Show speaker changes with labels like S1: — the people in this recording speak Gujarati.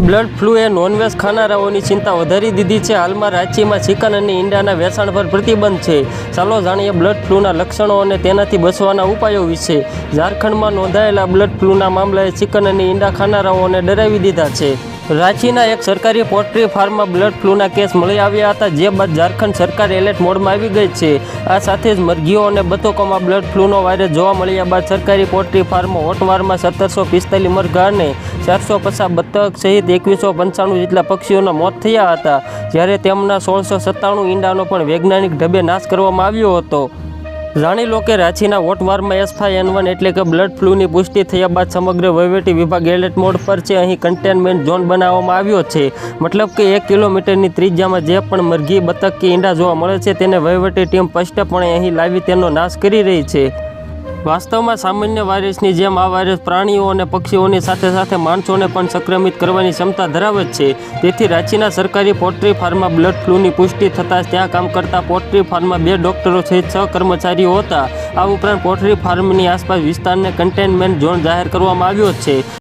S1: બ્લડ ફ્લૂએ નોનવેજ ખાનારાઓની ચિંતા વધારી દીધી છે। હાલમાં રાંચીમાં ચિકન અને ઈંડાના વેચાણ પર પ્રતિબંધ છે। ચાલો જાણીએ બ્લડ ફ્લૂના લક્ષણો અને તેનાથી બચવાના ઉપાયો વિશે। ઝારખંડમાં નોંધાયેલા બ્લડ ફ્લૂના મામલાએ ચિકન અને ઈંડા ખાનારાઓને ડરાવી દીધા છે। રાંચીના એક સરકારી પોલ્ટ્રી ફાર્મમાં બ્લડ ફ્લૂના કેસ મળી આવ્યા હતા, જે બાદ ઝારખંડ સરકાર એલર્ટ મોડમાં આવી ગઈ છે। આ સાથે જ મરઘીઓ અને બતકોમાં બ્લડ ફ્લૂનો વાયરસ જોવા મળ્યા બાદ સરકારી પોલ્ટ્રી ફાર્મ હોટવારમાં 1745 મરઘા અને 450 બતક સહિત 2195 જેટલા પક્ષીઓના મોત થયા હતા, જ્યારે તેમના 1697 ઈંડાનો પણ વૈજ્ઞાનિક ઢબે નાશ કરવામાં આવ્યો હતો। જાણી લો કે રાંચીના વોટવારમાં H5N1 એટલે કે બ્લડ ફ્લૂની પુષ્ટિ થયા બાદ સમગ્ર વહીવટી વિભાગ એલર્ટ મોડ પર છે। અહીં કન્ટેનમેન્ટ ઝોન બનાવવામાં આવ્યો છે, મતલબ કે 1 કિલોમીટરની ત્રિજ્યામાં જે પણ મરઘી, બતક કે ઈંડા જોવા મળે છે તેને વહીવટી ટીમ સ્પષ્ટપણે અહીં લાવી તેનો નાશ કરી રહી છે। વાસ્તવમાં સામાન્ય વાયરસની જેમ આ વાયરસ પ્રાણીઓ અને પક્ષીઓની સાથે સાથે માણસોને પણ સંક્રમિત કરવાની ક્ષમતા ધરાવે છે। તેથી રાંચીના સરકારી પોલ્ટ્રી ફાર્મમાં બ્લડ ફ્લૂની પુષ્ટિ થતાં જ ત્યાં કામ કરતા પોલ્ટ્રી ફાર્મમાં 2 ડોક્ટરો સહિત 6 કર્મચારીઓ હતા। આ ઉપરાંત પોલ્ટ્રી ફાર્મની આસપાસ વિસ્તારને કન્ટેનમેન્ટ ઝોન જાહેર કરવામાં આવ્યો છે।